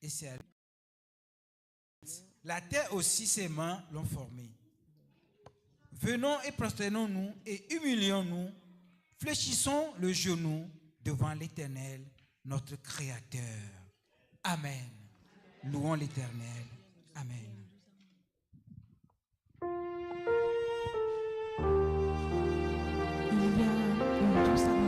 et c'est à lui. La terre aussi, ses mains l'ont formé. Venons et prosternons-nous et humilions-nous, fléchissons le genou devant l'Éternel, notre Créateur. Amen. Louons l'Éternel. Amen. Il y a une douce amour.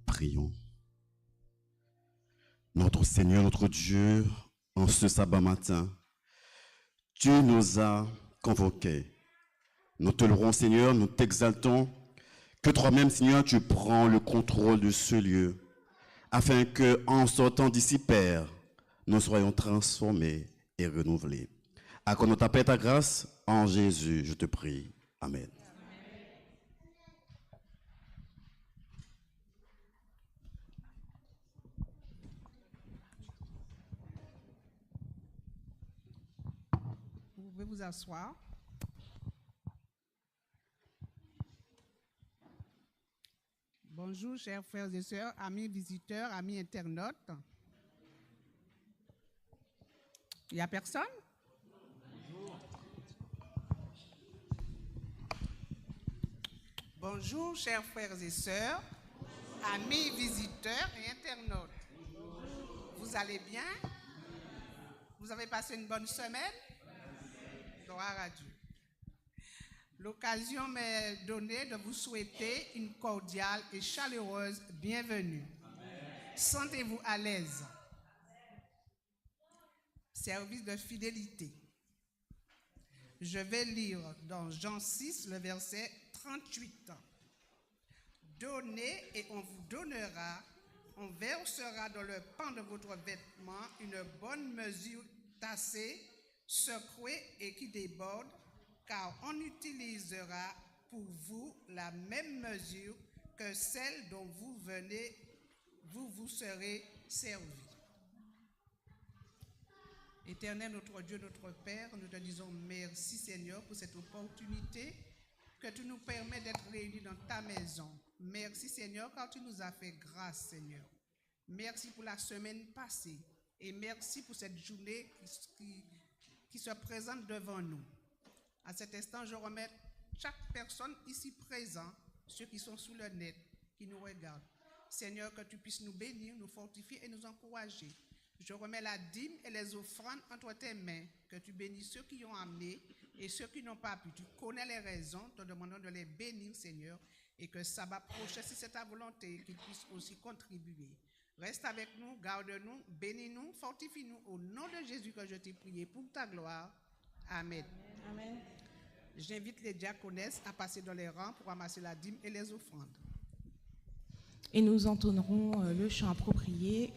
Prions. Notre Seigneur, notre Dieu, en ce sabbat matin, tu nous as convoqués. Nous te louons, Seigneur, nous t'exaltons, que toi-même, Seigneur, tu prends le contrôle de ce lieu, afin que, en sortant d'ici, Père, nous soyons transformés et renouvelés. Accorde-nous ta paix et ta grâce, en Jésus, je te prie. Amen. Vous pouvez vous asseoir. Bonjour, chers frères et sœurs, amis visiteurs, amis internautes. Il n'y a personne? Bonjour, chers frères et sœurs, amis visiteurs et internautes. Vous allez bien? Vous avez passé une bonne semaine? Gloire à Dieu. L'occasion m'est donnée de vous souhaiter une cordiale et chaleureuse bienvenue. Sentez-vous à l'aise. Service de fidélité. Je vais lire dans Jean 6, le verset 38. Donnez et on vous donnera, on versera dans le pan de votre vêtement une bonne mesure tassée, secouée et qui déborde, car on utilisera pour vous la même mesure que celle dont vous serez servis. Éternel, notre Dieu, notre Père, nous te disons merci Seigneur pour cette opportunité que tu nous permets d'être réunis dans ta maison. Merci Seigneur car tu nous as fait grâce Seigneur. Merci pour la semaine passée et merci pour cette journée qui se présente devant nous. À cet instant, je remets chaque personne ici présente, ceux qui sont sous le net, qui nous regardent. Seigneur, que tu puisses nous bénir, nous fortifier et nous encourager. Je remets la dîme et les offrandes entre tes mains, que tu bénisses ceux qui ont amené et ceux qui n'ont pas pu. Tu connais les raisons, te demandons de les bénir, Seigneur, et que sabbat prochain, si c'est ta volonté, qu'ils puissent aussi contribuer. Reste avec nous, garde-nous, bénis-nous, fortifie-nous au nom de Jésus que je t'ai prié pour ta gloire. Amen. Amen. J'invite les diaconesses à passer dans les rangs pour ramasser la dîme et les offrandes. Et nous entonnerons le chant approprié.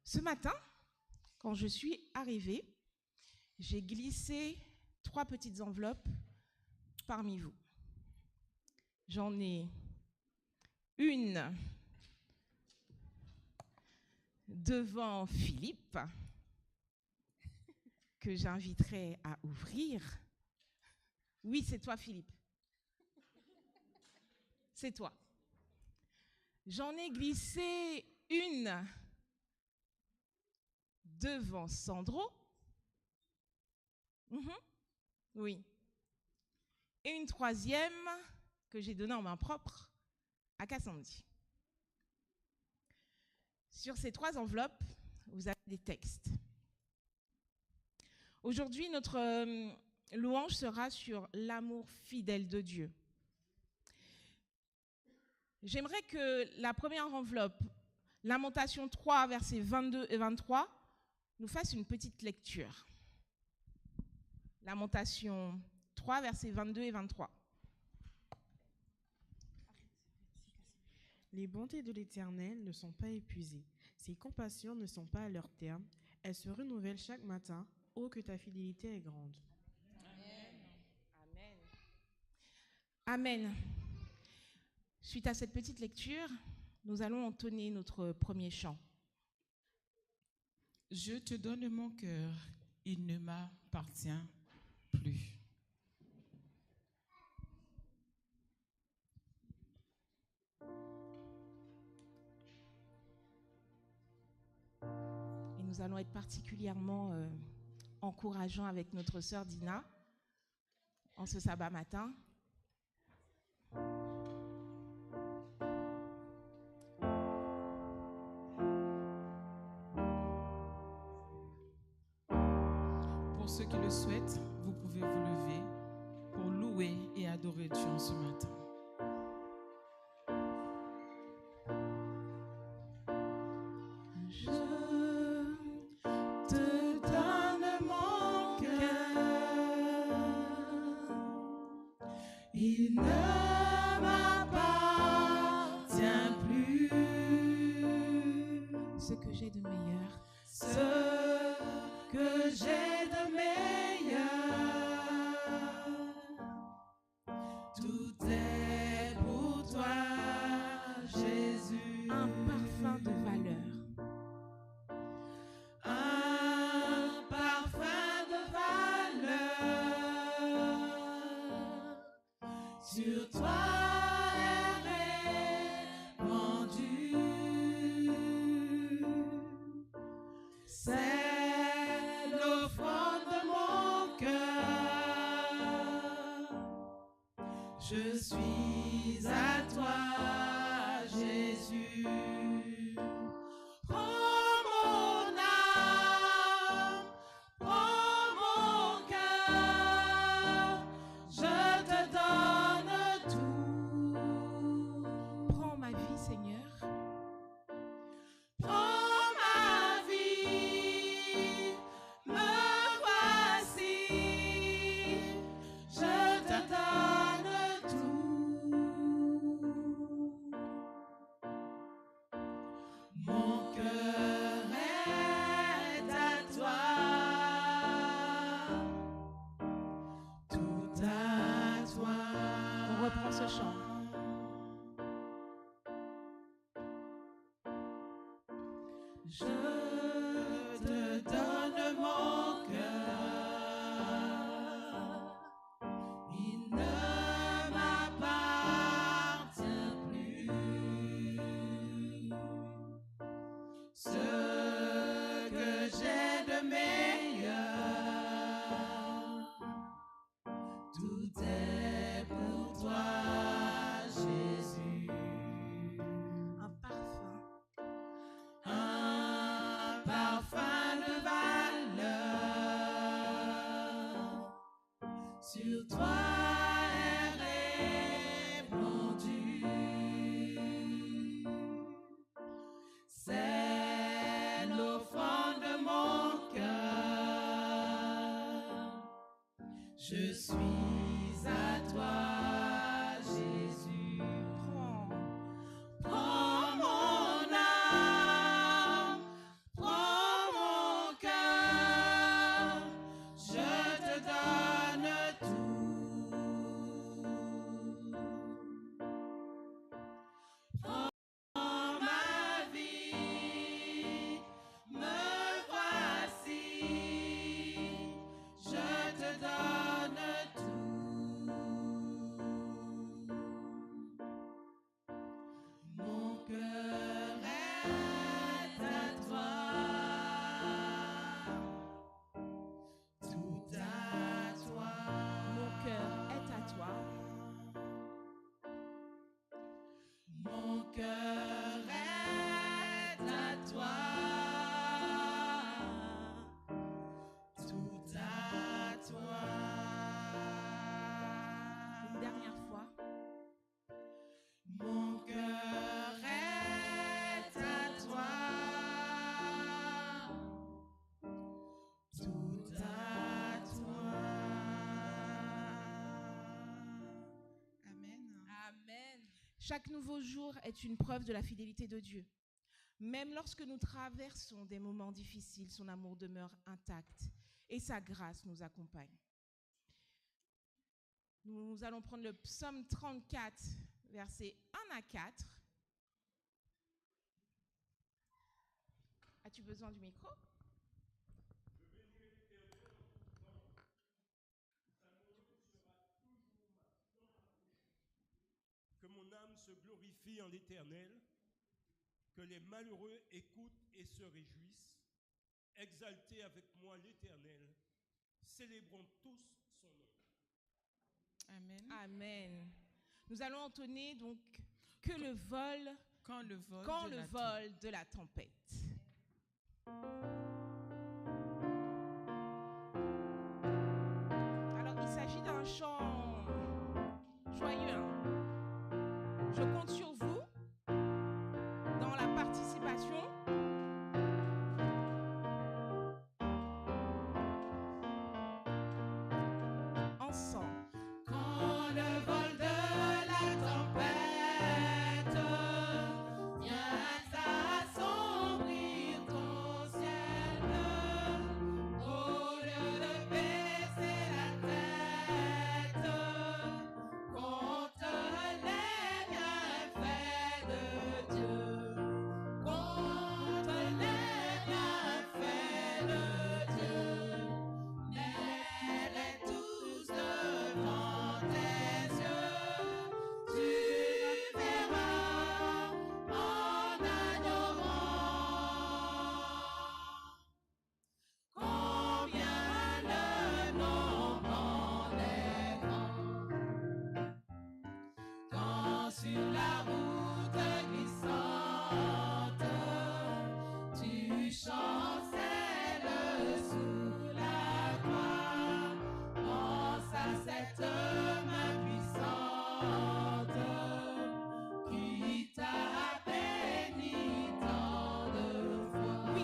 Ce matin, quand je suis arrivée, j'ai glissé 3 petites enveloppes parmi vous. J'en ai une devant Philippe, que j'inviterai à ouvrir. Oui, c'est toi, Philippe. C'est toi. J'en ai glissé une devant Sandro. Oui. Et une troisième que j'ai donnée en main propre à Cassandie. Sur ces 3 enveloppes, vous avez des textes. Aujourd'hui, notre louange sera sur l'amour fidèle de Dieu. J'aimerais que la première enveloppe, Lamentation 3, versets 22 et 23, nous fasse une petite lecture. Lamentation 3, versets 22 et 23. Les bontés de l'Éternel ne sont pas épuisées, ses compassions ne sont pas à leur terme, elles se renouvellent chaque matin. Oh, que ta fidélité est grande. Amen. Amen. Suite à cette petite lecture, nous allons entonner notre premier chant. Je te donne mon cœur, il ne m'appartient plus. Et nous allons être particulièrement encourageants avec notre sœur Dina en ce sabbat matin. Pour ceux qui le souhaitent, vous pouvez vous lever pour louer et adorer Dieu en ce matin. Je te donne mon cœur, il ne m'appartient plus. Ce que j'ai de meilleur, ce que j'ai de meilleur, tout est pour toi, Jésus. Un parfum de valeur. Un parfum de valeur sur toi est répandu. C'est l'offrande de mon cœur. Je suis à toi, Jésus. Prends mon âme, prends mon cœur, je te donne tout. Prends ma vie, Seigneur. Prends ma vie, me voici, je te donne tout. Mon cœur est à toi, tout à toi. On reprend ce chant. Je te donne mon cœur, il ne m'appartient plus. Ce que j'ai de meilleur, tout est pour toi, Jésus. Un parfum. Un parfum de valeur sur toi est répandu. C'est l'offrande de mon cœur. Je suis à toi, Jésus. Prends mon âme, prends mon cœur, je te donne tout. Prends ma vie, me voici, je te donne tout. Chaque nouveau jour est une preuve de la fidélité de Dieu. Même lorsque nous traversons des moments difficiles, son amour demeure intact et sa grâce nous accompagne. Nous allons prendre le psaume 34, versets 1 à 4. As-tu besoin du micro? Que mon âme se glorifie en l'Éternel, que les malheureux écoutent et se réjouissent. Exaltez avec moi l'Éternel, célébrons tous son nom. Amen. Amen. Nous allons entonner donc que le vol, Quand le vol, quand de, le la vol de la tempête. Alors, il s'agit d'un chant joyeux. Je compte sur vous dans la participation. Ensemble. Quand le vol de la tempête vient assombrir ton ciel bleu, au lieu de baisser la tête, compte les bienfaits de Dieu, compte les bienfaits de Dieu, mets-les tous devant tes yeux, tu verras en adorant combien le nombre en est grand. Quand sur la route glissante, tu chancelles sous la croix, pense à cette main puissante qui t'a béni tant de fois. Oui,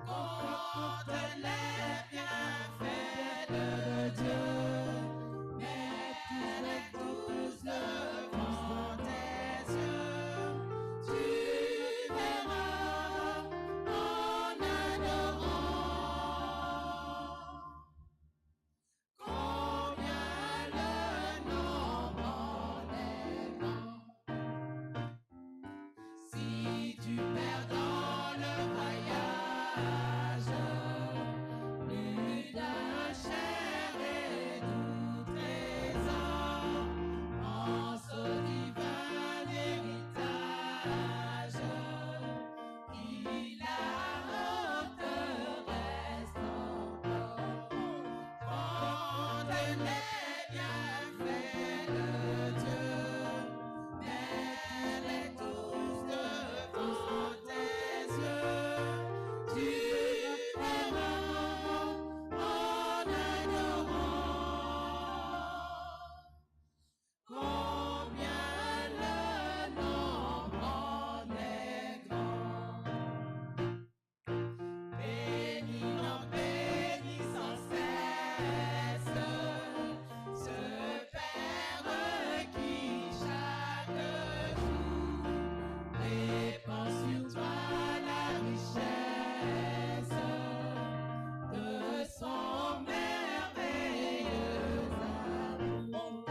Compte les bienfaits de Dieu, mets-les tous devant tes yeux, tu verras en adorant combien le nombre en est grand. Si tu perds dans le voyage plus d'un cher et doux trésor, pense au divin héritage qui la haute reste encore. Compte les bienfaits de Dieu, mets-les tous devant tes yeux, tu verras en adorant combien le nombre en est grand. Bénis sans cesse ce Père qui chaque jour répand sur toi la richesse de son merveilleux amour.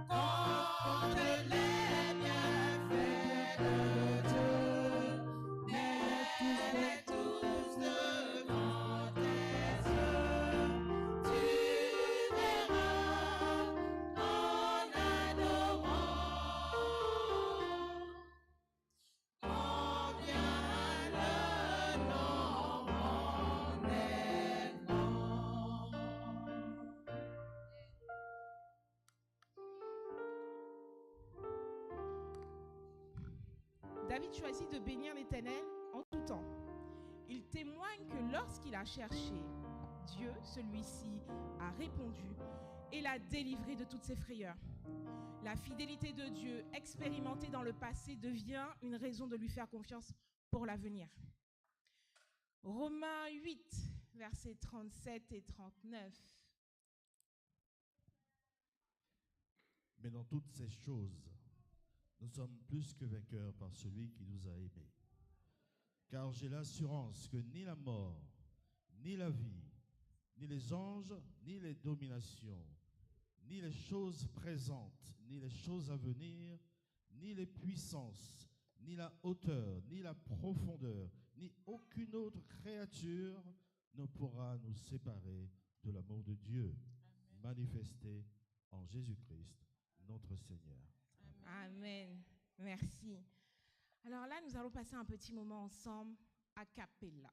Compte les bienfaits de Dieu, mets-les tous devant tes yeux, tu verras en adorant combien le nombre en est grand. David choisit de bénir l'Éternel en tout temps. Il témoigne que lorsqu'il a cherché Dieu, celui-ci a répondu et l'a délivré de toutes ses frayeurs. La fidélité de Dieu expérimentée dans le passé devient une raison de lui faire confiance pour l'avenir. Romains 8, versets 37 et 39. Mais dans toutes ces choses, Nous sommes plus que vainqueurs par celui qui nous a aimés. Car j'ai l'assurance que ni la mort, ni la vie, ni les anges, ni les dominations, ni les choses présentes, ni les choses à venir, ni les puissances, ni la hauteur, ni la profondeur, ni aucune autre créature ne pourra nous séparer de l'amour de Dieu manifesté en Jésus-Christ, notre Seigneur. Amen. Merci. Alors là, nous allons passer un petit moment ensemble a cappella.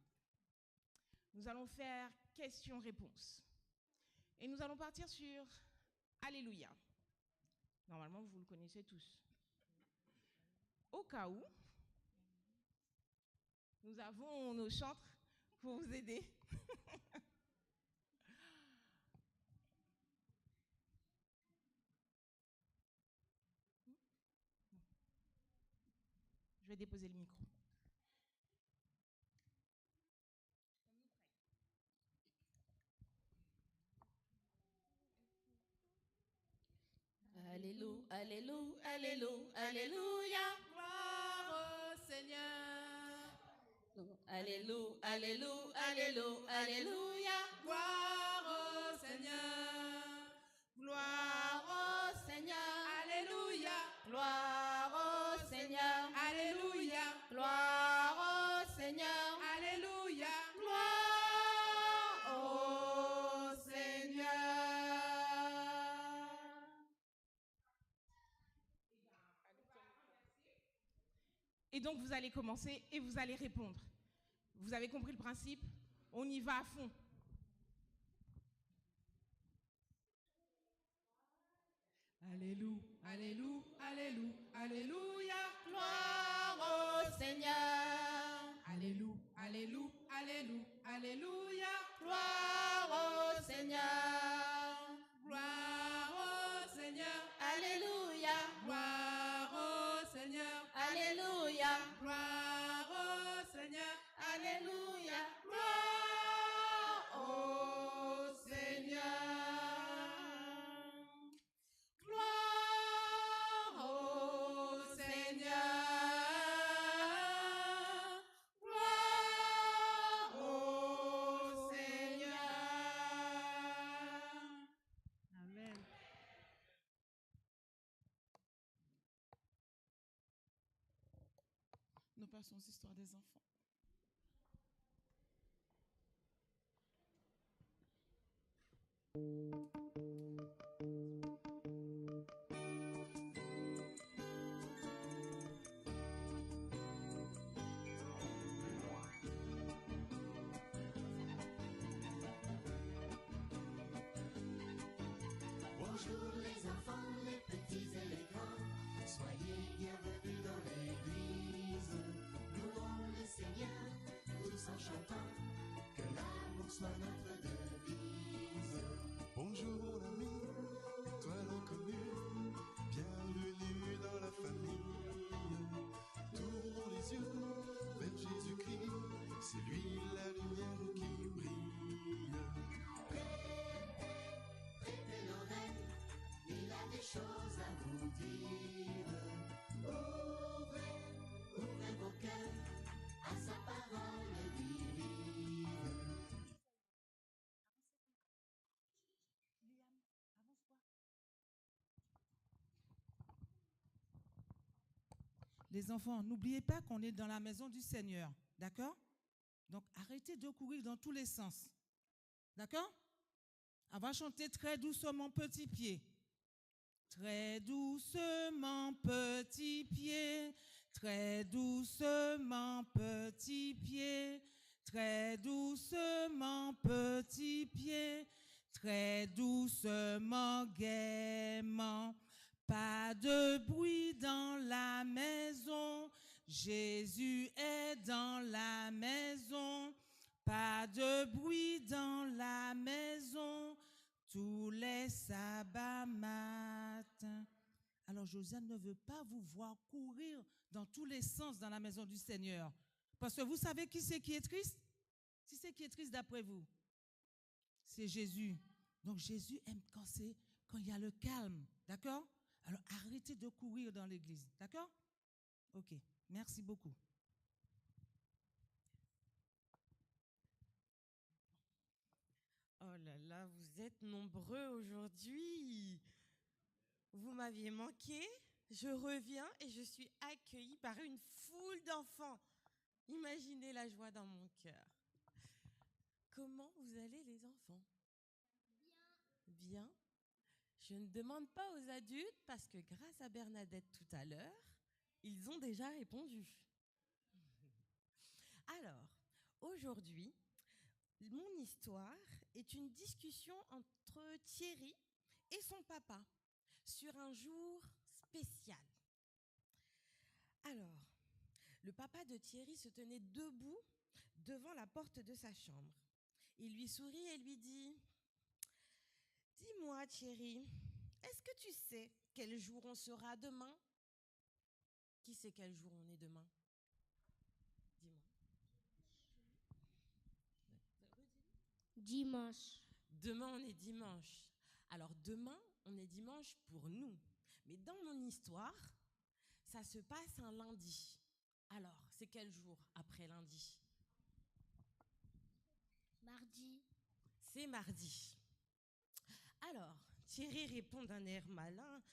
Nous allons faire questions-réponses. Et nous allons partir sur Alléluia. Normalement, vous le connaissez tous. Au cas où, nous avons nos chantres pour vous aider. Je vais déposer le micro. Alléluia, alléluia, alléluia, alléluia. Gloire au Seigneur. Alléluia, alléluia, alléluia, alléluia. Gloire au Seigneur. Gloire au Seigneur. Alléluia. Gloire au Seigneur. Alléluia. Gloire au Seigneur. Alléluia. Gloire au Seigneur. Et donc, vous allez commencer et vous allez répondre. Vous avez compris le principe? On y va à fond. Alléluia, alléluia, alléluia, alléluia. Gloire au Seigneur. Alléluia, alléluia, alléluia, alléluia. Gloire au Seigneur. Gloire au Seigneur. Alléluia. Gloire au Seigneur. Alléluia. Gloire au Seigneur. Alléluia. Gloire au Seigneur. Gloire au Seigneur. Gloire au Seigneur. Amen. Nous passons aux histoires des enfants. Bonjour les enfants, les petits et les grands, soyez bienvenus dans l'église. Louons le Seigneur, tous en chantant, que l'amour soit notre devise. Bonjour mon ami, toi l'inconnu, bienvenue dans la famille. Tournons les yeux vers Jésus-Christ, c'est lui la lumière qui brille. Prêtez l'oreille, il a des choses à vous dire. Ouvrez vos cœurs à sa parole divine. Les enfants, n'oubliez pas qu'on est dans la maison du Seigneur, d'accord? Donc arrêtez de courir dans tous les sens, d'accord? On va chanter très doucement petit pied. Très doucement petit pied, très doucement petit pied, très doucement petit pied, très doucement gaiement. Pas de bruit dans la maison, Jésus est dans la maison. Pas de bruit dans la maison, tous les sabbats matins. Alors Josiane ne veut pas vous voir courir dans tous les sens dans la maison du Seigneur. Parce que vous savez qui c'est qui est triste? Qui c'est qui est triste d'après vous? C'est Jésus. Donc Jésus aime quand il y a le calme, d'accord? Alors arrêtez de courir dans l'église, d'accord? Ok, merci beaucoup. Oh là là, vous êtes nombreux aujourd'hui. Vous m'aviez manqué. Je reviens et je suis accueillie par une foule d'enfants. Imaginez la joie dans mon cœur. Comment vous allez les enfants? Bien. Je ne demande pas aux adultes parce que grâce à Bernadette tout à l'heure, ils ont déjà répondu. Alors, aujourd'hui, mon histoire est une discussion entre Thierry et son papa sur un jour spécial. Alors, le papa de Thierry se tenait debout devant la porte de sa chambre. Il lui sourit et lui dit « Dis-moi Thierry, est-ce que tu sais quel jour on sera demain ?» Qui sait quel jour on est demain? Dis-moi. Dimanche. Demain, on est dimanche. Alors, demain, on est dimanche pour nous. Mais dans mon histoire, ça se passe un lundi. Alors, c'est quel jour après lundi? Mardi. C'est mardi. Alors, Thierry répond d'un air malin.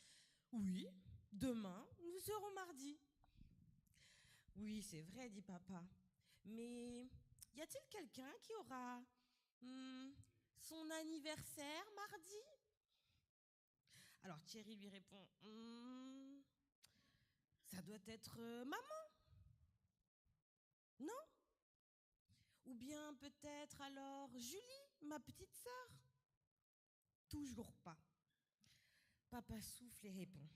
Oui, demain, nous serons mardi. Oui, c'est vrai, dit papa. Mais y a-t-il quelqu'un qui aura son anniversaire mardi? Alors Thierry lui répond, ça doit être maman. Non? Ou bien peut-être alors Julie, ma petite sœur? Toujours pas. Papa souffle et répond,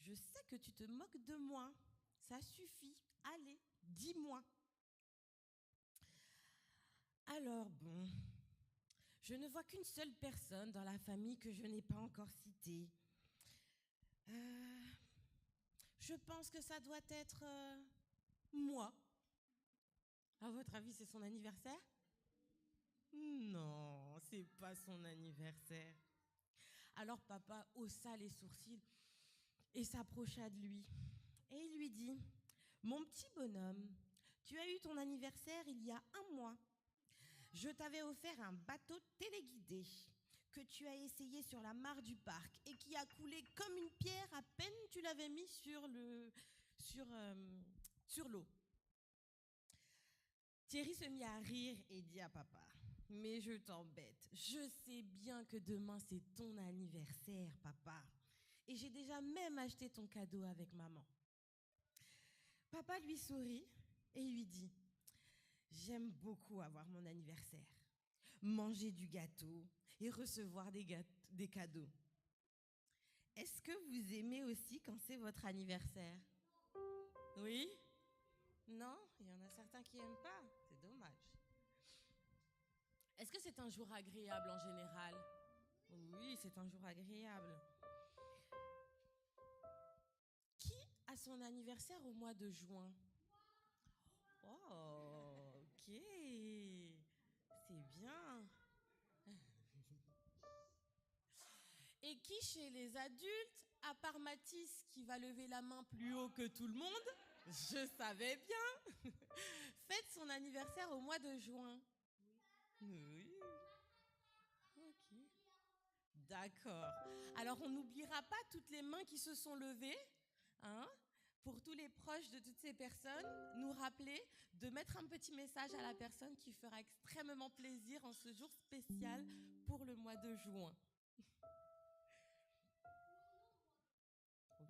je sais que tu te moques de moi. Ça suffit. Allez, dis-moi. Alors bon, je ne vois qu'une seule personne dans la famille que je n'ai pas encore citée. Je pense que ça doit être moi. À votre avis, c'est son anniversaire? Non, c'est pas son anniversaire. Alors papa haussa les sourcils et s'approcha de lui. Et il lui dit, mon petit bonhomme, tu as eu ton anniversaire il y a 1 mois. Je t'avais offert un bateau téléguidé que tu as essayé sur la mare du parc et qui a coulé comme une pierre à peine tu l'avais mis sur l'eau. Thierry se mit à rire et dit à papa, mais je t'embête, je sais bien que demain c'est ton anniversaire, papa. Et j'ai déjà même acheté ton cadeau avec maman. Papa lui sourit et lui dit, j'aime beaucoup avoir mon anniversaire, manger du gâteau et recevoir des cadeaux. Est-ce que vous aimez aussi quand c'est votre anniversaire? Oui? Non? Il y en a certains qui n'aiment pas. C'est dommage. Est-ce que c'est un jour agréable en général? Oui, c'est un jour agréable. Qui a son anniversaire au mois de juin? Oh, ok. C'est bien. Et qui chez les adultes, à part Mathis qui va lever la main plus haut que tout le monde, je savais bien, fête son anniversaire au mois de juin? Oui. Ok. D'accord. Alors on n'oubliera pas toutes les mains qui se sont levées, hein? Pour tous les proches de toutes ces personnes, nous rappeler de mettre un petit message à la personne qui fera extrêmement plaisir en ce jour spécial pour le mois de juin.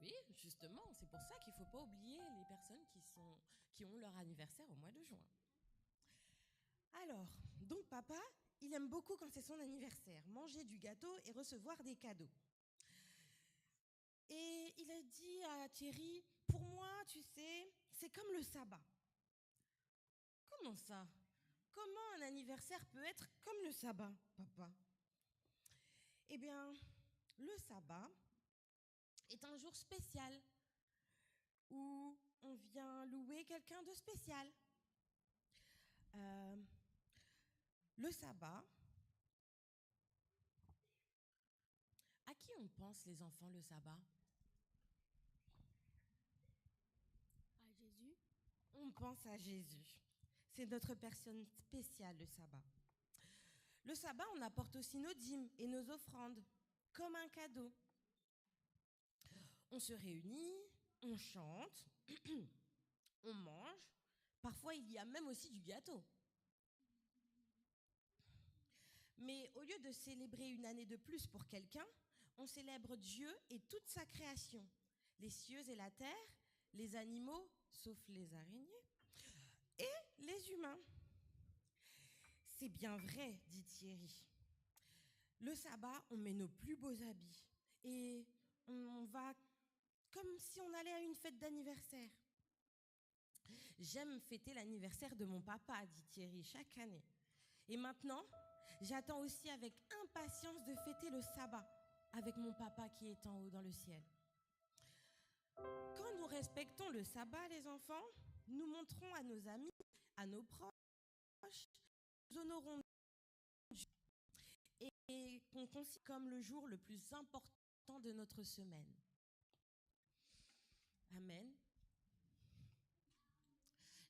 Oui, justement, c'est pour ça qu'il ne faut pas oublier les personnes qui ont leur anniversaire au mois de juin. Alors, donc papa, il aime beaucoup quand c'est son anniversaire, manger du gâteau et recevoir des cadeaux. Et il a dit à Thierry, pour moi, tu sais, c'est comme le sabbat. Comment ça? Comment un anniversaire peut être comme le sabbat, papa? Eh bien, le sabbat est un jour spécial où on vient louer quelqu'un de spécial. Le sabbat, à qui on pense, les enfants, le sabbat? À Jésus. On pense à Jésus. C'est notre personne spéciale, le sabbat. Le sabbat, on apporte aussi nos dîmes et nos offrandes, comme un cadeau. On se réunit, on chante, on mange. Parfois, il y a même aussi du gâteau. Mais au lieu de célébrer une année de plus pour quelqu'un, on célèbre Dieu et toute sa création, les cieux et la terre, les animaux, sauf les araignées, et les humains. C'est bien vrai, dit Thierry. Le sabbat, on met nos plus beaux habits et on va comme si on allait à une fête d'anniversaire. J'aime fêter l'anniversaire de mon papa, dit Thierry, chaque année. Et maintenant, j'attends aussi avec impatience de fêter le sabbat avec mon papa qui est en haut dans le ciel. Quand nous respectons le sabbat, les enfants, nous montrons à nos amis, à nos proches, nous honorons Dieu et qu'on considère comme le jour le plus important de notre semaine. Amen.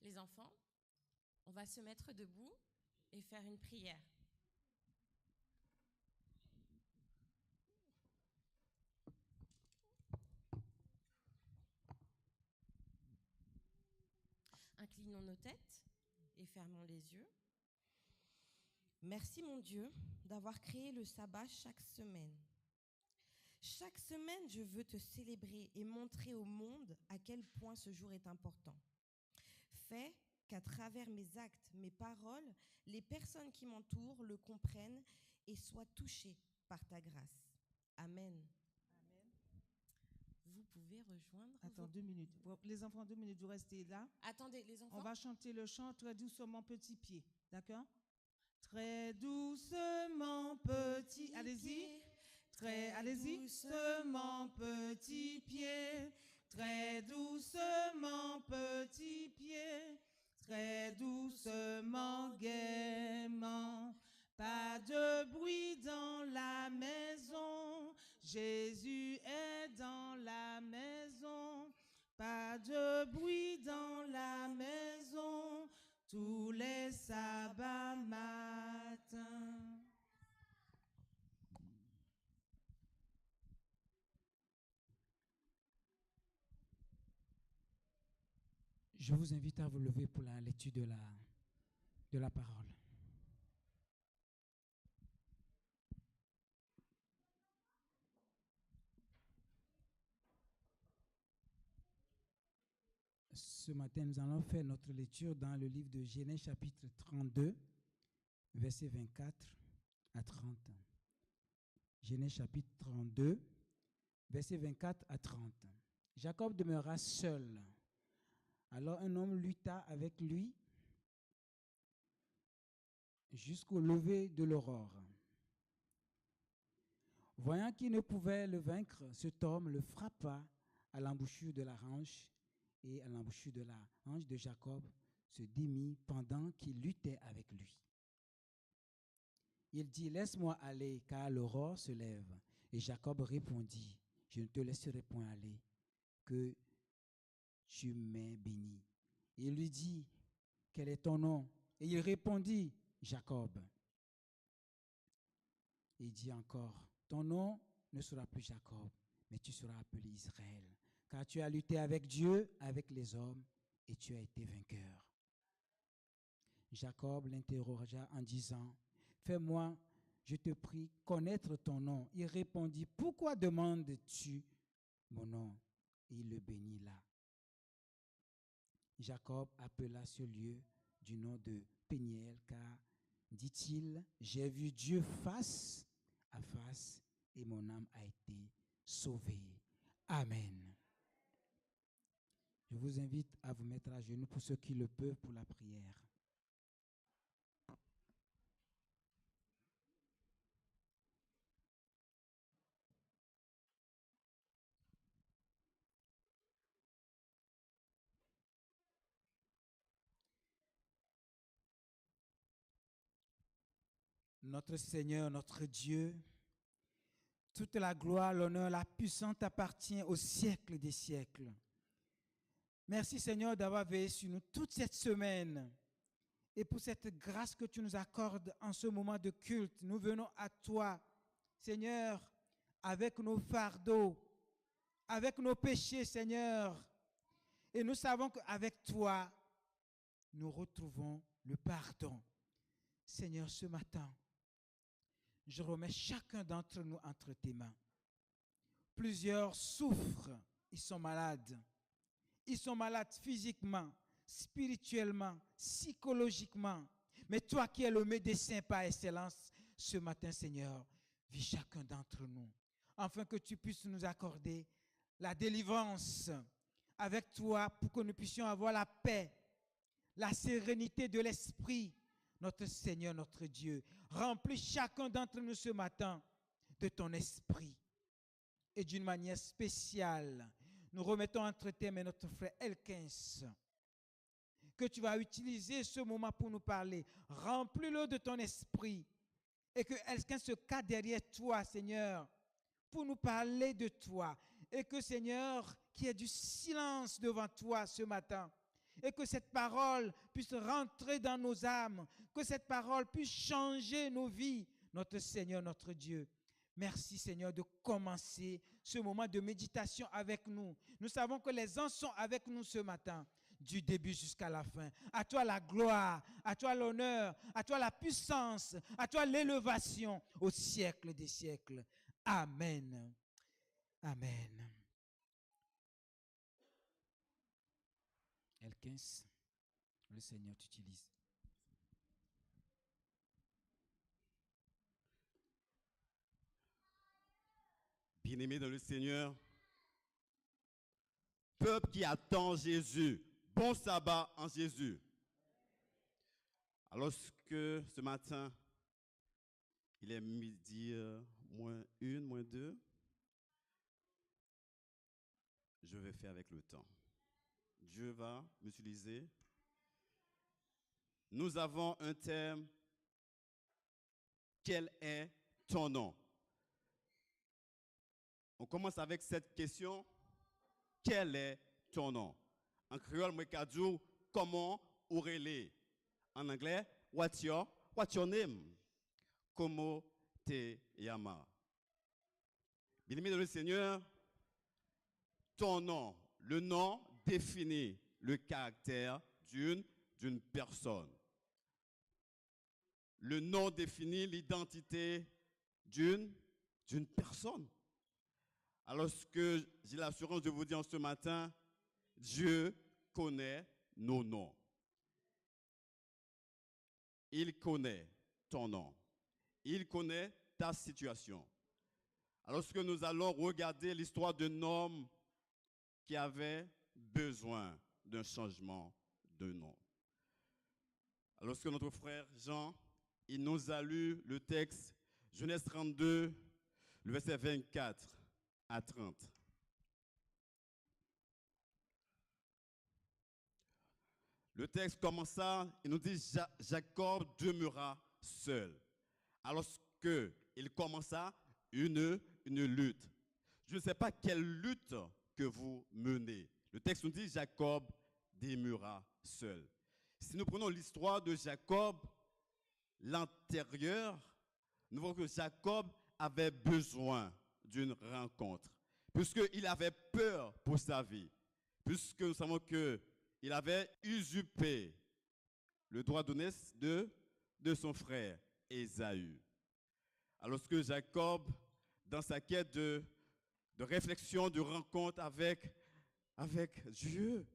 Les enfants, on va se mettre debout et faire une prière. Inclinons nos têtes et fermons les yeux. Merci mon Dieu d'avoir créé le sabbat chaque semaine. Chaque semaine, je veux te célébrer et montrer au monde à quel point ce jour est important. Fais qu'à travers mes actes, mes paroles, les personnes qui m'entourent le comprennent et soient touchées par ta grâce. Amen. Vous pouvez rejoindre. Attends 2 minutes. Les enfants, 2 minutes, vous restez là. Attendez, les enfants. On va chanter le chant très doucement, petit pied. D'accord? Très doucement, petit. Allez-y. Allez-y. Doucement, petit pied. Très doucement, petit pied. Très doucement, gaiement. Pas de bruit dans la maison. Jésus est dans la maison. Pas de bruit dans la maison. Tous les sabbats matins. Je vous invite à vous lever pour la lecture de la parole. Ce matin, nous allons faire notre lecture dans le livre de Genèse chapitre 32, versets 24 à 30. Genèse chapitre 32, versets 24 à 30. Jacob demeura seul. Alors un homme lutta avec lui jusqu'au lever de l'aurore. Voyant qu'il ne pouvait le vaincre, cet homme le frappa à l'embouchure de la hanche, et à l'embouchure de la hanche de Jacob se démit pendant qu'il luttait avec lui. Il dit, laisse-moi aller, car l'aurore se lève. Et Jacob répondit, je ne te laisserai point aller, que tu m'aies béni. Il lui dit, quel est ton nom? Et il répondit, Jacob. Il dit encore, ton nom ne sera plus Jacob, mais tu seras appelé Israël, car tu as lutté avec Dieu, avec les hommes, et tu as été vainqueur. Jacob l'interrogea en disant, fais-moi, je te prie, connaître ton nom. Il répondit, pourquoi demandes-tu mon nom? Et il le bénit là. Jacob appela ce lieu du nom de Péniel, car, dit-il, j'ai vu Dieu face à face et mon âme a été sauvée. Amen. Je vous invite à vous mettre à genoux pour ceux qui le peuvent pour la prière. Notre Seigneur, notre Dieu, Toute la gloire, l'honneur, la puissance t'appartient au siècle des siècles. Merci Seigneur d'avoir veillé sur nous toute cette semaine et pour cette grâce que tu nous accordes en ce moment de culte. Nous venons à toi, Seigneur, avec nos fardeaux, avec nos péchés, Seigneur. Et nous savons qu'avec toi, nous retrouvons le pardon. Seigneur, ce matin, je remets chacun d'entre nous entre tes mains. Plusieurs souffrent, ils sont malades. Ils sont malades physiquement, spirituellement, psychologiquement. Mais toi qui es le médecin par excellence, ce matin, Seigneur, vis chacun d'entre nous, afin que tu puisses nous accorder la délivrance avec toi pour que nous puissions avoir la paix, la sérénité de l'esprit. Notre Seigneur, notre Dieu, remplis chacun d'entre nous ce matin de ton esprit. Et d'une manière spéciale, nous remettons entre tes mains notre frère Elkins, que tu vas utiliser ce moment pour nous parler. Remplis-le de ton esprit et que Elkins se cache derrière toi, Seigneur, pour nous parler de toi. Et que, Seigneur, qu'il y ait du silence devant toi ce matin. Et que cette parole puisse rentrer dans nos âmes, que cette parole puisse changer nos vies, notre Seigneur, notre Dieu. Merci Seigneur de commencer ce moment de méditation avec nous. Nous savons que les anges sont avec nous ce matin, du début jusqu'à la fin. À toi la gloire, à toi l'honneur, à toi la puissance, à toi l'élévation au siècle des siècles. Amen. Amen. Elkins, le Seigneur t'utilise. Bien-aimés dans le Seigneur, peuple qui attend Jésus, bon sabbat en Jésus. Alors que ce matin, il est midi moins 1, moins 2, je vais faire avec le temps. Dieu va m'utiliser. Nous avons un thème. Quel est ton nom? On commence avec cette question. Quel est ton nom? En créole, moi, kadjou, comment aurais-tu? En anglais, what's your name? Comment te llama? Bien-aimé dans le Seigneur, ton nom, le nom définit le caractère d'une personne. Le nom définit l'identité d'une personne. Alors que j'ai l'assurance de vous dire ce matin, Dieu connaît nos noms. Il connaît ton nom. Il connaît ta situation. Alors que nous allons regarder l'histoire d'un homme qui avait besoin d'un changement de nom. Alors que notre frère Jean, il nous a lu le texte Genèse 32, le verset 24 à 30. Le texte commença, il nous dit Jacob demeura seul. Alors qu'il commença une lutte. Je ne sais pas quelle lutte que vous menez. Le texte nous dit Jacob demeura seul. Si nous prenons l'histoire de Jacob, l'antérieur, nous voyons que Jacob avait besoin d'une rencontre, puisqu'il avait peur pour sa vie, puisque nous savons qu'il avait usurpé le droit d'aînesse de son frère Ésaü. Alors que Jacob, dans sa quête de réflexion, de rencontre avec Dieu,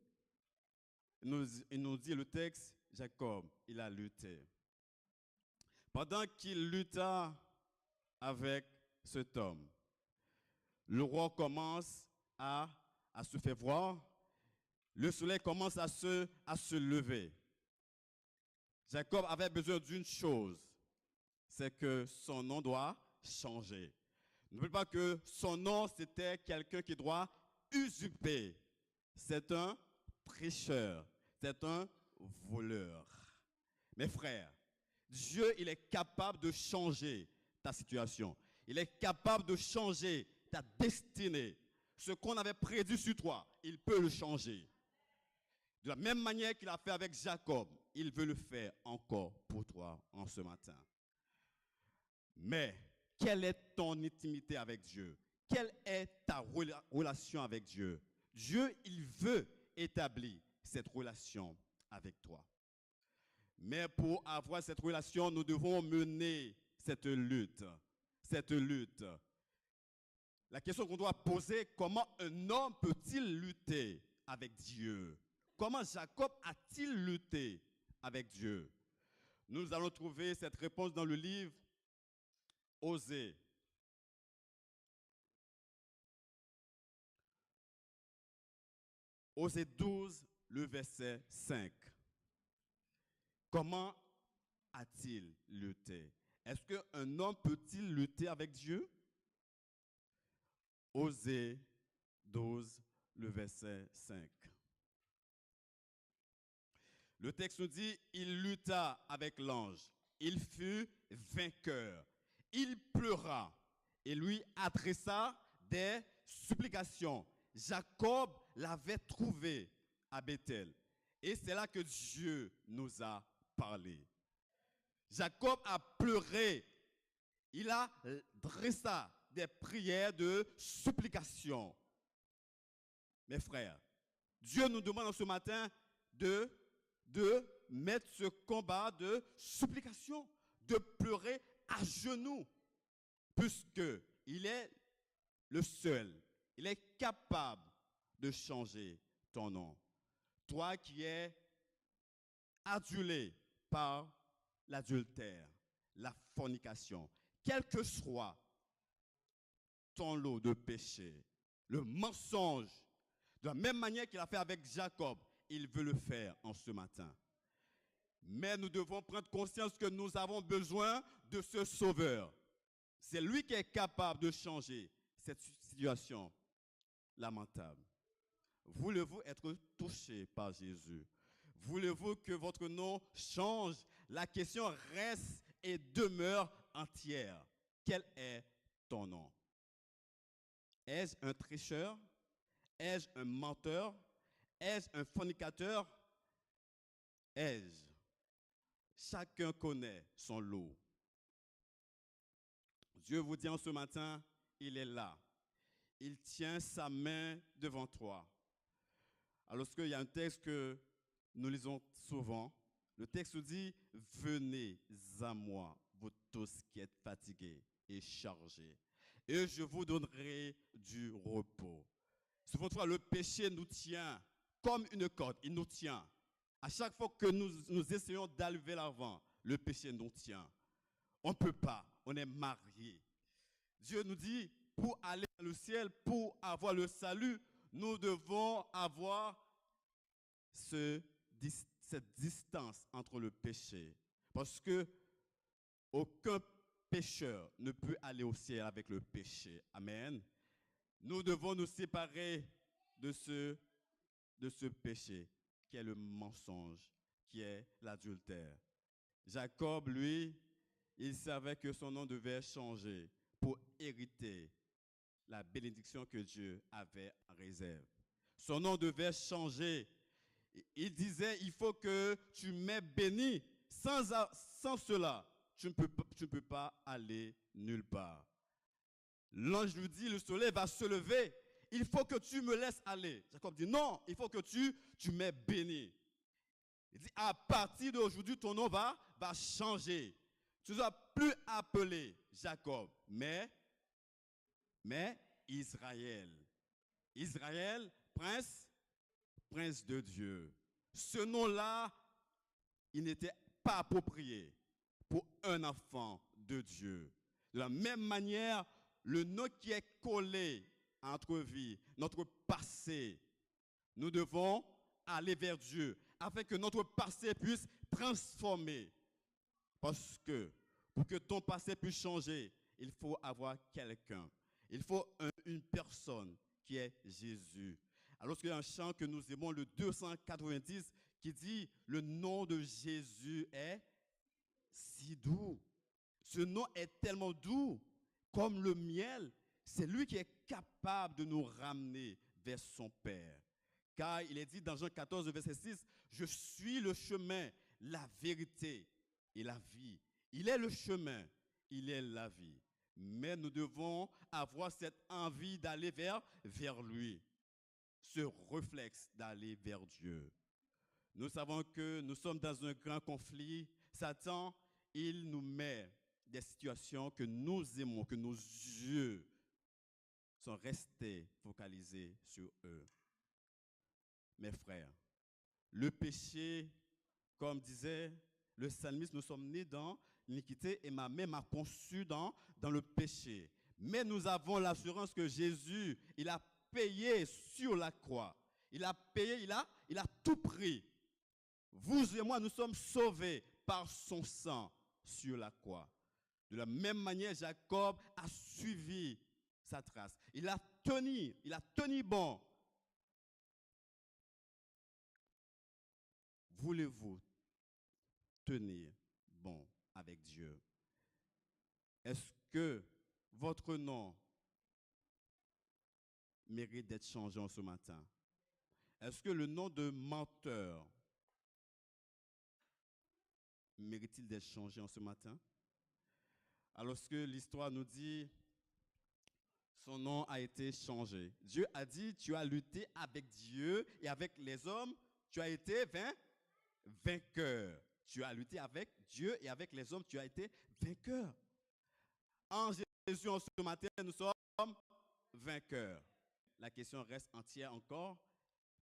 il nous dit le texte, Jacob, il a lutté. Pendant qu'il lutta avec cet homme, le roi commence à se faire voir, le soleil commence à se lever. Jacob avait besoin d'une chose, c'est que son nom doit changer. N'oubliez pas que son nom, c'était quelqu'un qui doit usurper. C'est un prêcheur, c'est un voleur. Mes frères, Dieu, il est capable de changer ta situation. Il est capable de changer ta destinée. Ce qu'on avait prédit sur toi, il peut le changer. De la même manière qu'il a fait avec Jacob, il veut le faire encore pour toi en ce matin. Mais, quelle est ton intimité avec Dieu? Quelle est ta relation avec Dieu? Dieu, il veut établir cette relation avec toi. Mais pour avoir cette relation, nous devons mener cette lutte. Cette lutte. La question qu'on doit poser, comment un homme peut-il lutter avec Dieu? Comment Jacob a-t-il lutté avec Dieu? Nous allons trouver cette réponse dans le livre Osée. Osée 12, le verset 5. Comment a-t-il lutté? Est-ce qu'un homme peut-il lutter avec Dieu? Osée 12, le verset 5. Le texte nous dit, il lutta avec l'ange, il fut vainqueur, il pleura et lui adressa des supplications. Jacob l'avait trouvé à Bethel. Et c'est là que Dieu nous a parlé. Jacob a pleuré. Il a dressé des prières de supplication. Mes frères, Dieu nous demande ce matin de mettre ce combat de supplication, de pleurer à genoux, puisqu'il est le seul. Il est capable de changer ton nom. Toi qui es adulé par l'adultère, la fornication, quel que soit ton lot de péché, le mensonge, de la même manière qu'il a fait avec Jacob, il veut le faire en ce matin. Mais nous devons prendre conscience que nous avons besoin de ce sauveur. C'est lui qui est capable de changer cette situation lamentable. Voulez-vous être touché par Jésus? Voulez-vous que votre nom change? La question reste et demeure entière. Quel est ton nom? Est-ce un tricheur? Est-ce un menteur? Est-ce un fornicateur? Est-ce? Chacun connaît son lot. Dieu vous dit en ce matin, il est là. Il tient sa main devant toi. Alors qu'il y a un texte que nous lisons souvent, le texte dit, venez à moi, vous tous qui êtes fatigués et chargés, et je vous donnerai du repos. Souvent, le péché nous tient comme une corde, il nous tient. À chaque fois que nous essayons d'aller l'avant, le péché nous tient. On ne peut pas, on est mariés. Dieu nous dit, pour aller dans le ciel, pour avoir le salut, nous devons avoir cette distance entre le péché. Parce que aucun pécheur ne peut aller au ciel avec le péché. Amen. Nous devons nous séparer de ce péché qui est le mensonge, qui est l'adultère. Jacob, lui, il savait que son nom devait changer pour hériter la bénédiction que Dieu avait en réserve. Son nom devait changer. Il disait, il faut que tu m'aies béni. Sans cela, tu ne peux pas aller nulle part. L'ange lui dit, le soleil va se lever. Il faut que tu me laisses aller. Jacob dit, non, il faut que tu m'aies béni. Il dit, à partir d'aujourd'hui, ton nom va changer. Tu ne seras plus appelé Jacob, mais Israël. Israël, prince de Dieu. Ce nom-là, il n'était pas approprié pour un enfant de Dieu. De la même manière, le nom qui est collé à notre vie, notre passé, nous devons aller vers Dieu afin que notre passé puisse transformer. Parce que pour que ton passé puisse changer, il faut avoir quelqu'un. Il faut une personne qui est Jésus. Alors qu'il y a un chant que nous aimons, le 290, qui dit « Le nom de Jésus est si doux ». Ce nom est tellement doux comme le miel, c'est lui qui est capable de nous ramener vers son Père. Car il est dit dans Jean 14, verset 6, « Je suis le chemin, la vérité et la vie. » Il est le chemin, il est la vie. Mais nous devons avoir cette envie d'aller vers lui, ce réflexe d'aller vers Dieu. Nous savons que nous sommes dans un grand conflit. Satan, il nous met des situations que nous aimons, que nos yeux sont restés focalisés sur eux. Mes frères, le péché, comme disait le psalmiste, nous sommes nés dans l'iniquité et ma mère m'a conçu dans le péché. Mais nous avons l'assurance que Jésus, il a payé sur la croix. Il a payé, il a tout pris. Vous et moi, nous sommes sauvés par son sang sur la croix. De la même manière, Jacob a suivi sa trace. Il a tenu bon. Voulez-vous tenir bon avec Dieu? Est-ce que votre nom mérite d'être changé en ce matin? Est-ce que le nom de menteur mérite-t-il d'être changé en ce matin? Alors que l'histoire nous dit, son nom a été changé. Dieu a dit, tu as lutté avec Dieu et avec les hommes, tu as été vainqueur. Tu as lutté avec Dieu et avec les hommes, tu as été vainqueur. En Jésus, en ce matin, nous sommes vainqueurs. La question reste entière encore.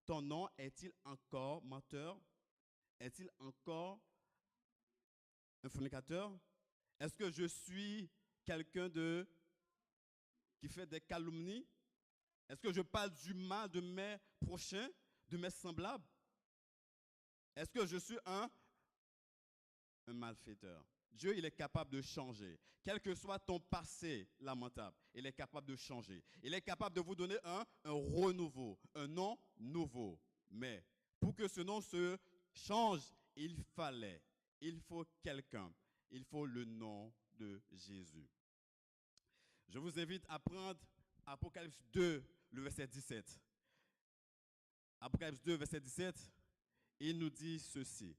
Ton nom est-il encore menteur? Est-il encore un fornicateur? Est-ce que je suis quelqu'un qui fait des calomnies? Est-ce que je parle du mal de mes prochains, de mes semblables? Est-ce que je suis un malfaiteur? Dieu, il est capable de changer. Quel que soit ton passé lamentable, il est capable de changer. Il est capable de vous donner un renouveau, un nom nouveau. Mais pour que ce nom se change, il faut quelqu'un. Il faut le nom de Jésus. Je vous invite à prendre Apocalypse 2, le verset 17. Apocalypse 2, verset 17, il nous dit ceci.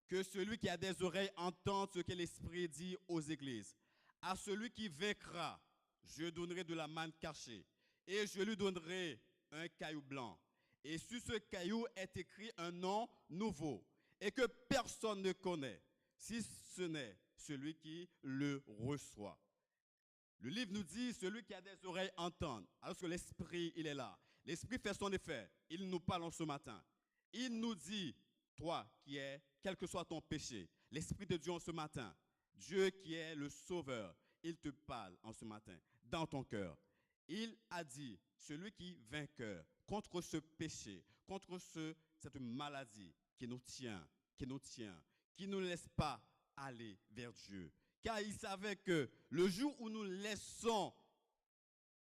Que celui qui a des oreilles entende ce que l'Esprit dit aux églises. À celui qui vaincra, je donnerai de la manne cachée, et je lui donnerai un caillou blanc. Et sur ce caillou est écrit un nom nouveau, et que personne ne connaît, si ce n'est celui qui le reçoit. Le livre nous dit, celui qui a des oreilles entende, alors que l'Esprit, il est là. L'Esprit fait son effet, il nous parle en ce matin. Il nous dit, toi qui es, quel que soit ton péché, l'Esprit de Dieu en ce matin, Dieu qui est le Sauveur, il te parle en ce matin, dans ton cœur. Il a dit, celui qui vainqueur contre ce péché, contre cette maladie qui nous tient, qui ne nous laisse pas aller vers Dieu. Car il savait que le jour où nous laissons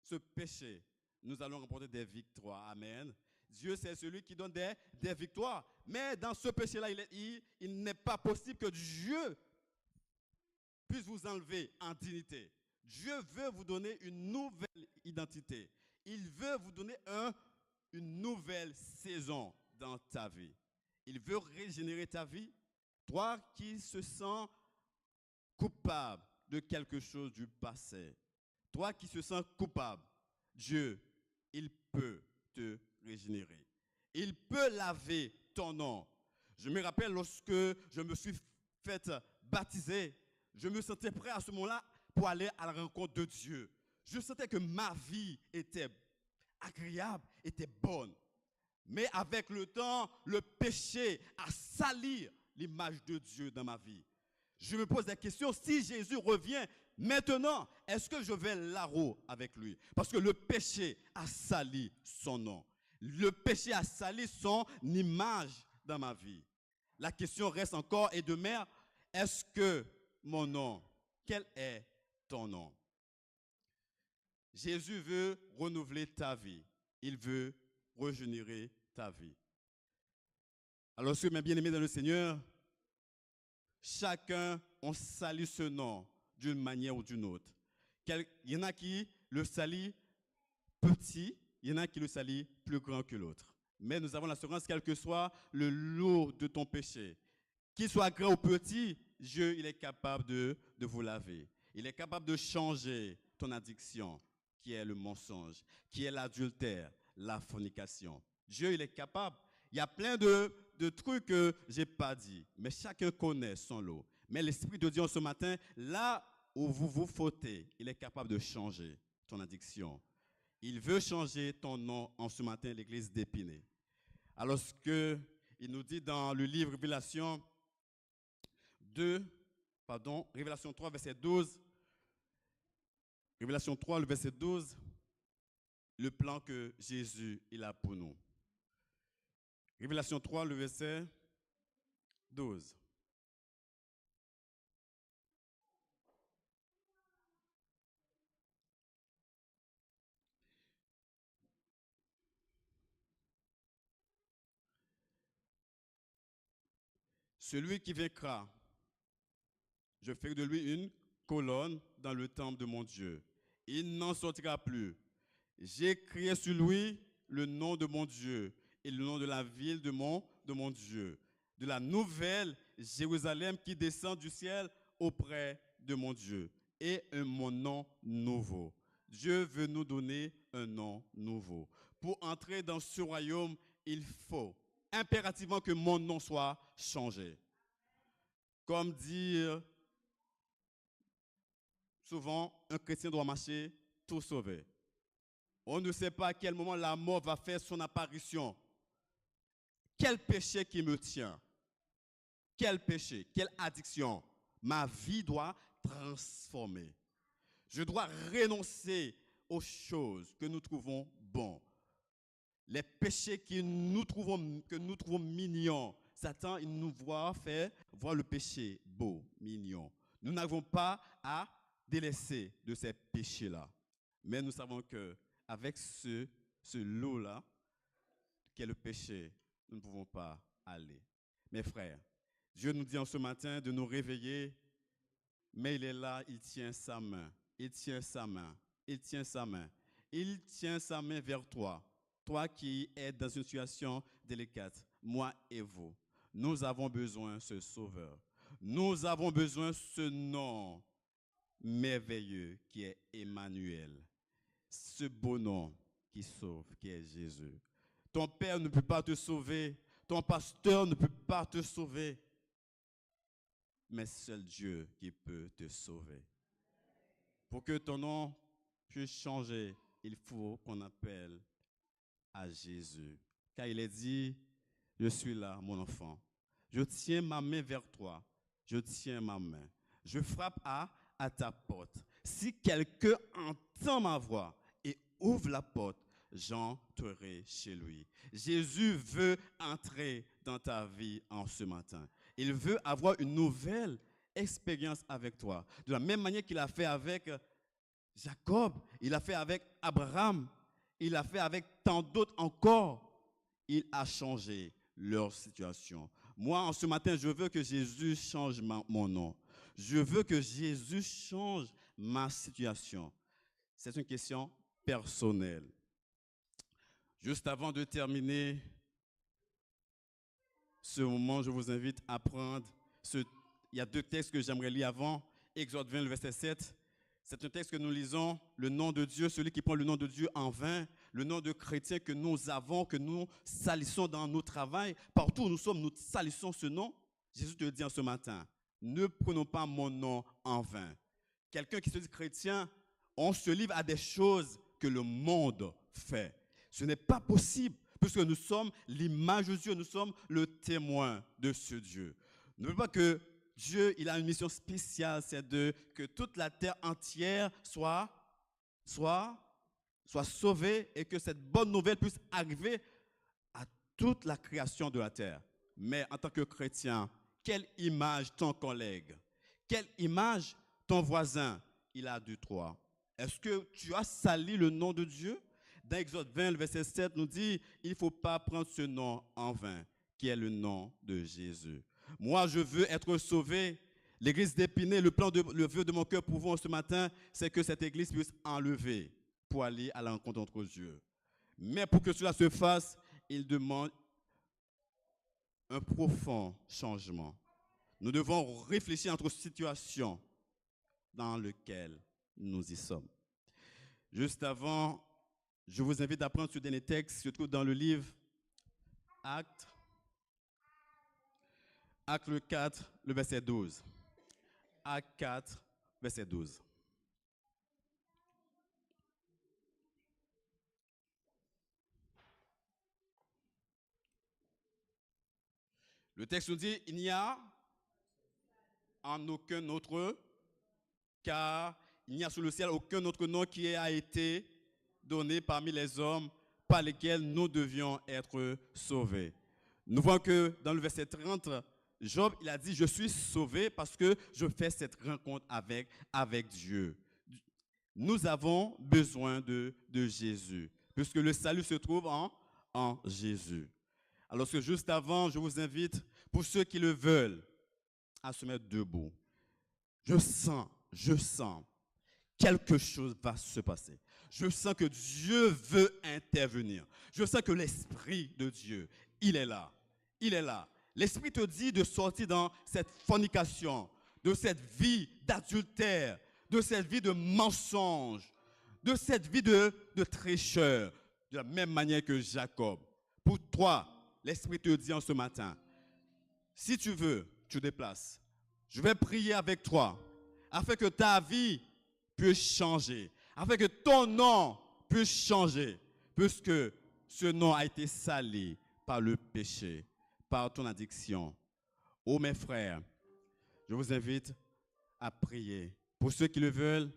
ce péché, nous allons remporter des victoires. Amen. Dieu, c'est celui qui donne des victoires. Mais dans ce péché-là, il n'est pas possible que Dieu puisse vous enlever en dignité. Dieu veut vous donner une nouvelle identité. Il veut vous donner une nouvelle saison dans ta vie. Il veut régénérer ta vie. Toi qui se sens coupable de quelque chose du passé, toi qui se sens coupable, Dieu, il peut te régénérer. Il peut laver ton nom. Je me rappelle lorsque je me suis fait baptiser, je me sentais prêt à ce moment-là pour aller à la rencontre de Dieu. Je sentais que ma vie était agréable, était bonne. Mais avec le temps, le péché a sali l'image de Dieu dans ma vie. Je me pose la question, si Jésus revient maintenant, est-ce que je vais là-haut avec lui? Parce que le péché a sali son nom. Le péché a sali son image dans ma vie. La question reste encore et demeure, est-ce que mon nom, quel est ton nom? Jésus veut renouveler ta vie. Il veut régénérer ta vie. Alors, mes bien-aimés dans le Seigneur, chacun, on salue ce nom d'une manière ou d'une autre. Il y en a qui le salient petit, il y en a qui le salient plus grand que l'autre. Mais nous avons l'assurance, quel que soit le lot de ton péché, qu'il soit grand ou petit, Dieu, il est capable de vous laver. Il est capable de changer ton addiction, qui est le mensonge, qui est l'adultère, la fornication. Dieu, il est capable. Il y a plein de trucs que je n'ai pas dit, mais chacun connaît son lot. Mais l'Esprit de Dieu, ce matin, là où vous vous fautez, il est capable de changer ton addiction. Il veut changer ton nom en ce matin, l'église d'Épinay. Alors que il nous dit dans le livre Révélation 3, verset 12, Révélation 3, le verset 12, le plan que Jésus il a pour nous. Révélation 3, le verset 12. Celui qui vaincra, je ferai de lui une colonne dans le temple de mon Dieu. Il n'en sortira plus. J'écrirai sur lui le nom de mon Dieu et le nom de la ville de mon Dieu, de la nouvelle Jérusalem qui descend du ciel auprès de mon Dieu, et mon nom nouveau. Dieu veut nous donner un nom nouveau. Pour entrer dans ce royaume, il faut impérativement que mon nom soit changé. Comme dire souvent, un chrétien doit marcher tout sauvé. On ne sait pas à quel moment la mort va faire son apparition. Quel péché qui me tient? Quel péché? Quelle addiction? Ma vie doit transformer. Je dois renoncer aux choses que nous trouvons bonnes. Les péchés que nous trouvons mignons. Satan, il nous voit faire voir le péché beau, mignon. Nous n'avons pas à délaisser de ces péchés-là. Mais nous savons qu'avec ce lot-là, qui est le péché, nous ne pouvons pas aller. Mes frères, Dieu nous dit en ce matin de nous réveiller, mais il est là, il tient sa main. Il tient sa main. Il tient sa main. Il tient sa main vers toi. Toi qui es dans une situation délicate, moi et vous. Nous avons besoin de ce sauveur. Nous avons besoin de ce nom merveilleux qui est Emmanuel. Ce beau nom qui sauve, qui est Jésus. Ton père ne peut pas te sauver. Ton pasteur ne peut pas te sauver. Mais seul Dieu qui peut te sauver. Pour que ton nom puisse changer, il faut qu'on appelle à Jésus. Car il est dit, je suis là, mon enfant. Je tiens ma main vers toi. Je tiens ma main. Je frappe à ta porte. Si quelqu'un entend ma voix et ouvre la porte, j'entrerai chez lui. Jésus veut entrer dans ta vie en ce matin. Il veut avoir une nouvelle expérience avec toi. De la même manière qu'il a fait avec Jacob, il a fait avec Abraham, il a fait avec tant d'autres encore. Il a changé leur situation. Moi, en ce matin, je veux que Jésus change mon nom. Je veux que Jésus change ma situation. C'est une question personnelle. Juste avant de terminer ce moment, je vous invite à prendre il y a 2 textes que j'aimerais lire avant. Exode 20, le verset 7. C'est un texte que nous lisons, le nom de Dieu, celui qui prend le nom de Dieu en vain, le nom de chrétien que nous avons, que nous salissons dans nos travails. Partout où nous sommes, nous salissons ce nom. Jésus te dit en ce matin, ne prenons pas mon nom en vain. Quelqu'un qui se dit chrétien, on se livre à des choses que le monde fait. Ce n'est pas possible, puisque nous sommes l'image de Dieu, nous sommes le témoin de ce Dieu. N'oubliez pas que Dieu, il a une mission spéciale, c'est que toute la terre entière soit sauvée et que cette bonne nouvelle puisse arriver à toute la création de la terre. Mais en tant que chrétien, quelle image ton collègue, quelle image ton voisin, il a de toi? Est-ce que tu as sali le nom de Dieu? Dans Exode 20, le verset 7 nous dit, il ne faut pas prendre ce nom en vain, qui est le nom de Jésus. Moi, je veux être sauvé. L'église d'Épinay, le vœu de mon cœur pour vous ce matin, c'est que cette église puisse enlever pour aller à la rencontre entre Dieu. Mais pour que cela se fasse, il demande un profond changement. Nous devons réfléchir à notre situation dans laquelle nous y sommes. Juste avant, je vous invite à prendre ce dernier texte qui se trouve dans le livre Actes 4, le verset 12. Actes 4, verset 12. Le texte nous dit, il n'y a en aucun autre, car il n'y a sous le ciel aucun autre nom qui a été donné parmi les hommes par lesquels nous devions être sauvés. Nous voyons que dans le verset 30, Job, il a dit, je suis sauvé parce que je fais cette rencontre avec Dieu. Nous avons besoin de Jésus, puisque le salut se trouve en Jésus. Alors que juste avant, je vous invite, pour ceux qui le veulent, à se mettre debout. Je sens, quelque chose va se passer. Je sens que Dieu veut intervenir. Je sens que l'Esprit de Dieu, il est là. Il est là. L'Esprit te dit de sortir dans cette fornication, de cette vie d'adultère, de cette vie de mensonge, de cette vie de tricheur, de la même manière que Jacob. Pour toi, l'Esprit te dit en ce matin, si tu veux, tu déplaces. Je vais prier avec toi, afin que ta vie puisse changer, afin que ton nom puisse changer, puisque ce nom a été sali par le péché, par ton addiction. Oh mes frères, je vous invite à prier. Pour ceux qui le veulent,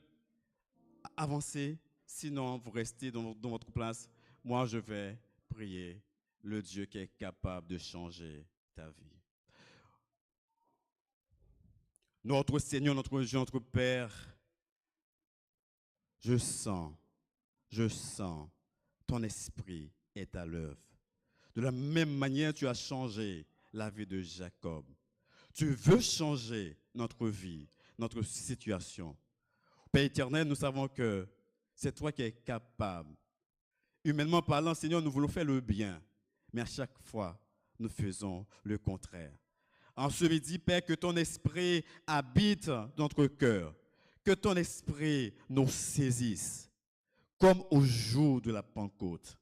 avancez. Sinon, vous restez dans votre place. Moi, je vais prier le Dieu qui est capable de changer ta vie. Notre Seigneur, notre Dieu, notre Père, je sens, ton esprit est à l'œuvre. De la même manière, tu as changé la vie de Jacob. Tu veux changer notre vie, notre situation. Père éternel, nous savons que c'est toi qui es capable. Humainement parlant, Seigneur, nous voulons faire le bien, mais à chaque fois, nous faisons le contraire. En ce midi, Père, que ton esprit habite dans notre cœur, que ton esprit nous saisisse, comme au jour de la Pentecôte,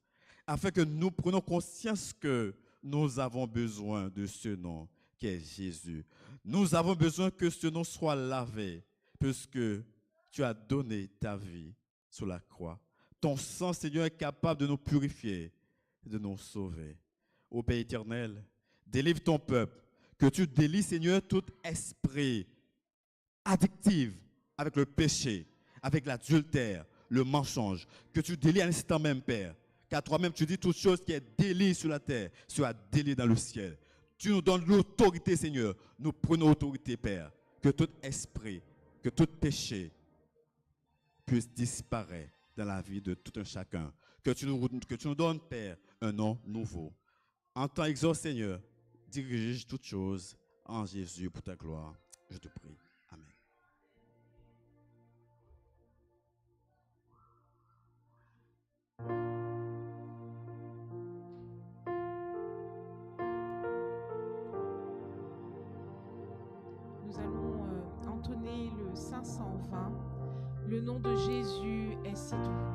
afin que nous prenions conscience que nous avons besoin de ce nom qui est Jésus. Nous avons besoin que ce nom soit lavé, puisque tu as donné ta vie sur la croix. Ton sang, Seigneur, est capable de nous purifier et de nous sauver. Ô Père éternel, délivre ton peuple, que tu délies, Seigneur, tout esprit addictif avec le péché, avec l'adultère, le mensonge, que tu délies à l'instant même, Père. Car toi-même, tu dis toute chose qui est délit sur la terre, sera délit dans le ciel. Tu nous donnes l'autorité, Seigneur. Nous prenons autorité, Père. Que tout esprit, que tout péché puisse disparaître dans la vie de tout un chacun. Que tu nous donnes, Père, un nom nouveau. En temps exauce, Seigneur, dirige toutes choses en Jésus pour ta gloire. Je te prie. Amen. Nous allons entonner le 520. Le nom de Jésus est si doux.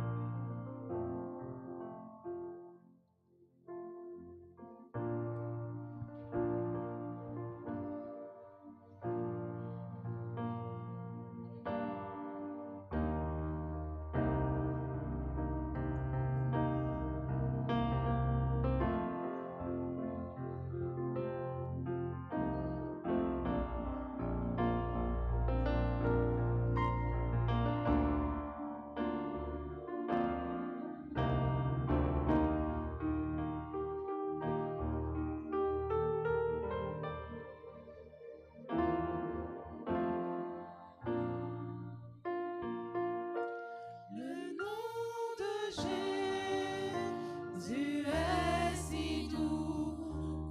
Jésus est si doux,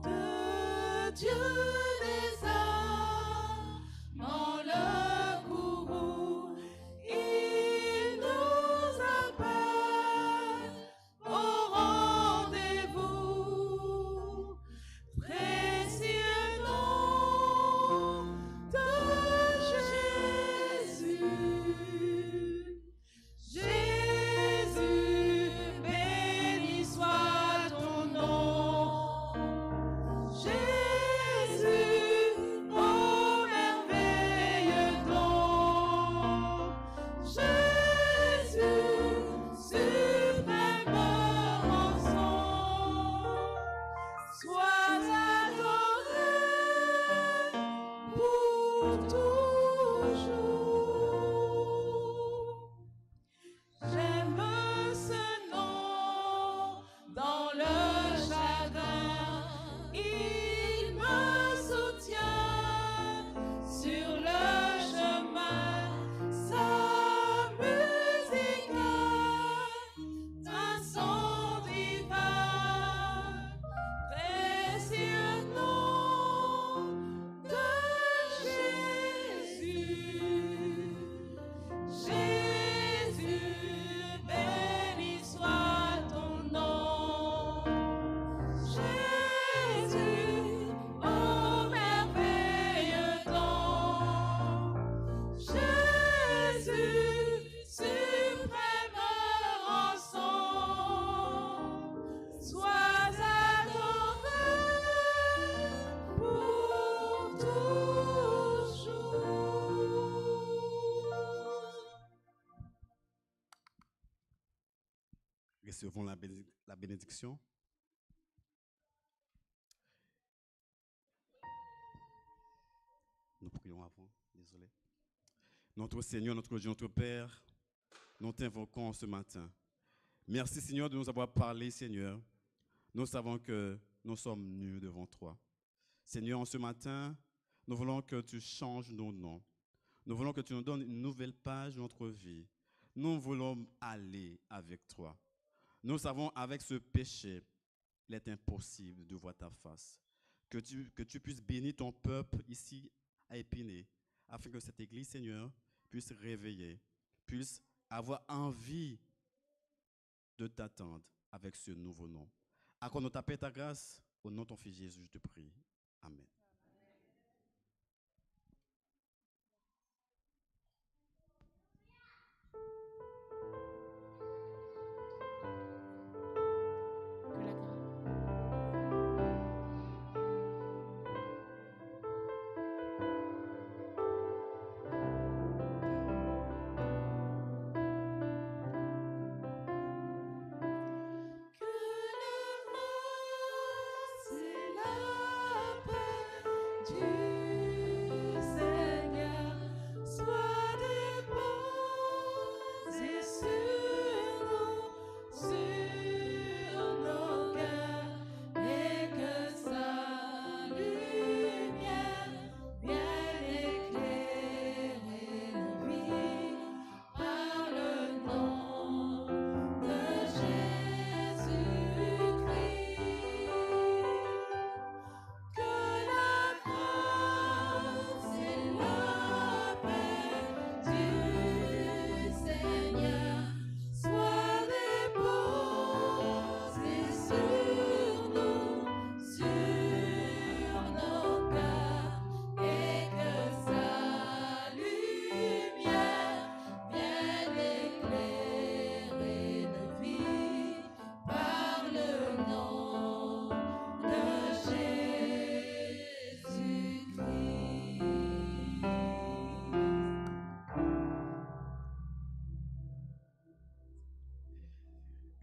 de Dieu des toujours. J'aime ce nom dans le chagrin. Il me soutient sur le chemin. Sa musique est un son divin. Précieux nom de Jésus. Jésus, béni soit ton nom. Jésus, oh merveilleux don. Jésus, suprême rançon. Sois adoré pour toujours. Recevons la bénédiction. Nous prions avant, désolé. Notre Seigneur, notre Dieu, notre Père, nous t'invoquons ce matin. Merci Seigneur de nous avoir parlé, Seigneur. Nous savons que nous sommes nus devant toi. Seigneur, en ce matin, nous voulons que tu changes nos noms. Nous voulons que tu nous donnes une nouvelle page de notre vie. Nous voulons aller avec toi. Nous savons avec ce péché, il est impossible de voir ta face. Que tu puisses bénir ton peuple ici à Épinay, afin que cette église, Seigneur, puisse réveiller, puisse avoir envie de t'attendre avec ce nouveau nom. Accorde-nous ta paix et ta grâce, au nom de ton Fils Jésus, je te prie. Amen.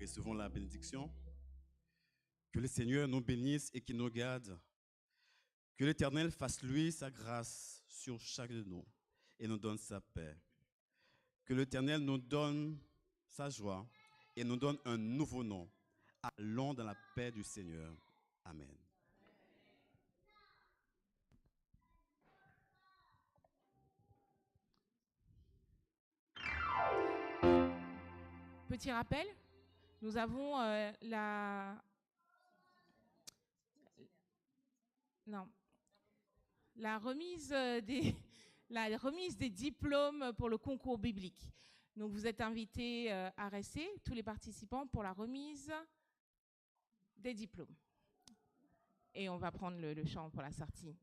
Recevons la bénédiction. Que le Seigneur nous bénisse et qu'il nous garde. Que l'Éternel fasse lui sa grâce sur chacun de nous et nous donne sa paix. Que l'Éternel nous donne sa joie et nous donne un nouveau nom. Allons dans la paix du Seigneur. Amen. Petit rappel, nous avons la remise des diplômes pour le concours biblique. Donc vous êtes invités à rester, tous les participants, pour la remise des diplômes. Et on va prendre le chant pour la sortie.